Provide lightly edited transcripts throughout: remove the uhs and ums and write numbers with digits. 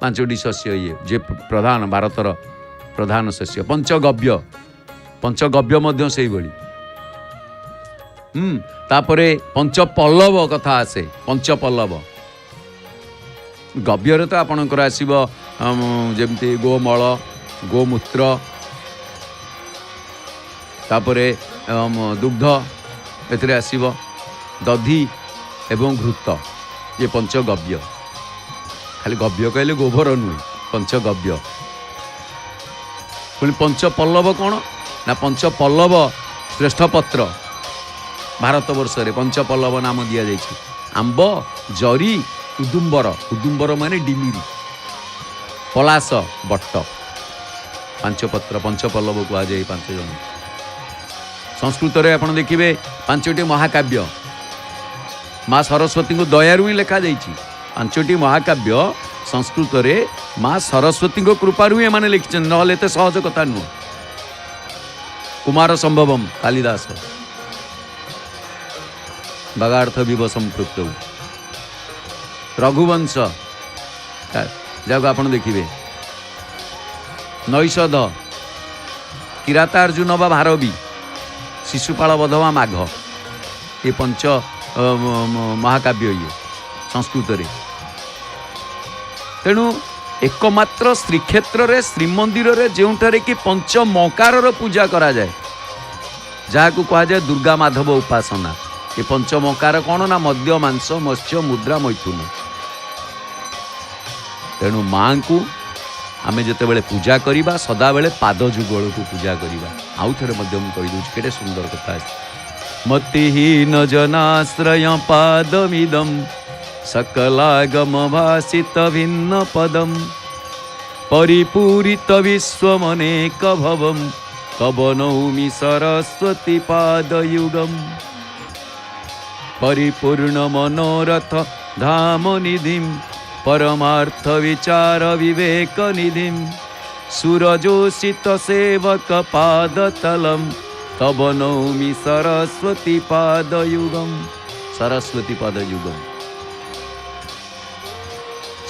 ପାଞ୍ଚଟି ଶସ୍ୟ ଇଏ ଯେ ପ୍ରଧାନ ଭାରତର ପ୍ରଧାନ ଶସ୍ୟ। ପଞ୍ଚଗବ୍ୟ ମଧ୍ୟ ସେଇଭଳି। ତାପରେ ପଞ୍ଚପଲ୍ଲବ କଥା ଆସେ। ପଞ୍ଚପଲ୍ଲବ ଗବ୍ୟରେ ତ ଆପଣଙ୍କର ଆସିବ ଯେମିତି ଗୋମଳ, ଗୋମୂତ୍ର, ତାପରେ ଦୁଗ୍ଧ, ଏଥିରେ ଆସିବ ଦଧି ଏବଂ ଘୃତ, ଇଏ ପଞ୍ଚଗବ୍ୟ। ଖାଲି ଗବ୍ୟ କହିଲେ ଗୋବର ନୁହେଁ, ପଞ୍ଚଗବ୍ୟ। ପୁଣି ପଞ୍ଚପଲ୍ଲବ କ'ଣ ନା ପଞ୍ଚପଲ୍ଲବ ଶ୍ରେଷ୍ଠ ପତ୍ର। ଭାରତବର୍ଷରେ ପଞ୍ଚପଲ୍ଲବ ନାମ ଦିଆଯାଇଛି। ଆମ୍ବ, ଜରି, ଉଦୁମ୍ବର ମାନେ ଡିମିରି, ପଳାଶ, ବଟ, ପାଞ୍ଚପତ୍ର ପଞ୍ଚପଲ୍ଲବ କୁହାଯାଏ 5 ଜଣ। ସଂସ୍କୃତରେ ଆପଣ ଦେଖିବେ 5ଟି ମହାକାବ୍ୟ ମା ସରସ୍ୱତୀଙ୍କୁ ଦୟାରୁ ହିଁ ଲେଖାଯାଇଛି। 5ଟି ମହାକାବ୍ୟ ସଂସ୍କୃତରେ ମା ସରସ୍ୱତୀଙ୍କ କୃପାରୁ ହିଁ ଏମାନେ ଲେଖିଛନ୍ତି, ନହେଲେ ଏତେ ସହଜ କଥା ନୁହଁ। କୁମାର ସମ୍ଭବମ୍ କାଳିଦାସ, ବାଗାର୍ଥ ବିବ ସମ୍ପୃକ୍ତ, ରଘୁବଂଶ ଯାହାକୁ ଆପଣ ଦେଖିବେ, ନୈଷଧ, କିରାତାର୍ଜୁନ ବା ଭାରବୀ, ଶିଶୁପାଳ ବଧ ବା ମାଘ, ଏ 5 ମହାକାବ୍ୟ ଇଏ ସଂସ୍କୃତରେ। ତେଣୁ ଏକମାତ୍ର ଶ୍ରୀକ୍ଷେତ୍ରରେ ଶ୍ରୀମନ୍ଦିରରେ ଯେଉଁଠାରେ କି ପଞ୍ଚମକାରର ପୂଜା କରାଯାଏ, ଯାହାକୁ କୁହାଯାଏ ଦୁର୍ଗା ମାଧବ ଉପାସନା। ଏ ପଞ୍ଚମକାର କ'ଣ ନା ମଦ୍ୟ, ମାଂସ, ମତ୍ସ୍ୟ, ମୁଦ୍ରା, ମୈଥୁନ। ତେଣୁ ମାଙ୍କୁ ଆମେ ଯେତେବେଳେ ପୂଜା କରିବା ସଦାବେଳେ ପାଦ ଯୁଗଳକୁ ପୂଜା କରିବା। ଆଉ ଥରେ ମଧ୍ୟ ମୁଁ କହିଦେଉଛି, କେତେ ସୁନ୍ଦର କଥା ଅଛି। ମତିହୀନ ଜନାଶ୍ରୟ ପାଦମିଦಂ ସକଲାଗମ ଭାସିତ ଭିନ୍ନ ପଦಂ ପରିପୂରିତ ବିଶ୍ୱମନେକ ଭବಂ ତବ ନୌମି ସରସ୍ୱତୀ ପାଦୟୁଗମ୍ ପରିପୂର୍ଣ୍ଣ ମନୋରଥ ଧାମ ନିଧିମ୍ परमार्थ विचार विवेक निधिम सुरजोषित सेवक पाद तलम तब नौमि सरस्वती पाद युगम। सरस्वती पाद युगम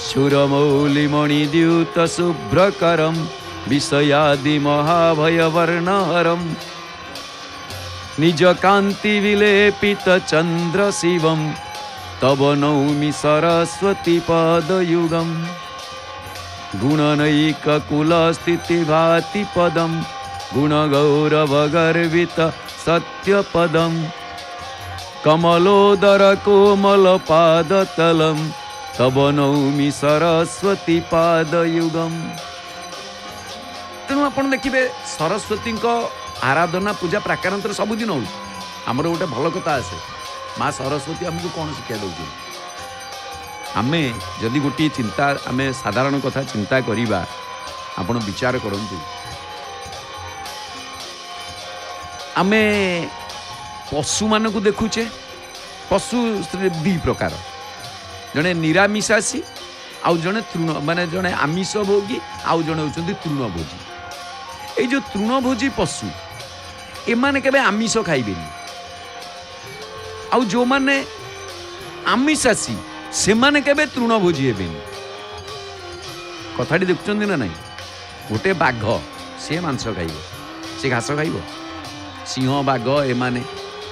सुरमौलि मणिद्यूत शुभ्रकरम विषयादि महाभय वर्णहरम निज कांति विलेपित चंद्र शिवम तब नौमि सरस्वती पादयुगम गुणनैक कुल स्थिति भाति पदम गुण गौरव गर्वित सत्य पदम कमलोदर कोमल पाद तलम तब नौमि सरस्वती पादयुगम। तेणु आपण देखिए सरस्वती आराधना पूजा प्राकारांतर सबुदिन हो। आमर गोटे भल कथा आसे, माँ सरस्वती आमको कौन शिक्षा दौर आमे जदि गोटे चिंता आमे साधारण कथा चिंता करिबा आपण विचार करंतु आमे पशु मानक देखुचे। पशु 2 प्रकार, जड़े निरामिषासी आउ जड़े तृण माने जड़े आमिष भोगी आउ जड़े होचंती तृणभोजी। ये जो तृणभोजी पशु एमाने केबे आमिष खाइबेनी, आउ जो माने आमिषासी से माने केबे तृणभोजी हेबेनी। कथाटी देखुचंती ना नहीं? गोटे बाघ से मांस खाइब, से घास खाइब। सिंह बाघ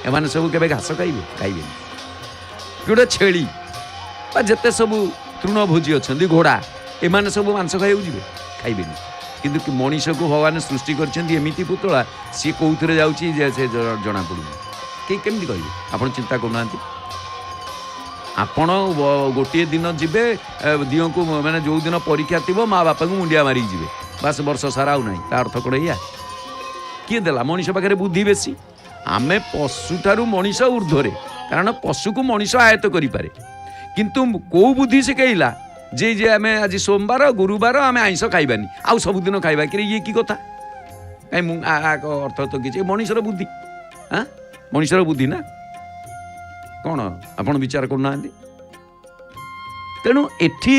एमाने सब केबे घास खाइबे? खाइबेनी। गोटे छेली बा जेते सब तृणभोजी अछंती घोड़ा एमाने सब मांस खाइबे जिवे? खाइबेनी। किंतु मनीष को भगवान सृष्टि करछंती एमिति पुतला सी कोउथरे जाउची जे से जना पडुनी। केमती कहे आप चिंता करना। आपण गोटे दिन जीवे दिह को मैंने जो दिन परीक्षा थी माँ बापा को मुंडिया मारिक जी बास वर्ष सारा आउ ना। अर्थ कौन या किए देला मनीष पाखे बुद्धि बेसी। आम पशु ठारू मनीष ऊर्ध्वरे, कारण पशु को मनीष आयत्त करें। किंतु कौ बुद्धि शिखेला जे जे आम आज सोमवार गुरुवार आम आइंस खाइबानी आउ सबुदिन खाइबा कि ये की कथा कहीं अर्थ तो किसी मनीषर बुद्धि। हाँ मनीषर बुद्धि ना कौन आप विचार करना। तेणु एठी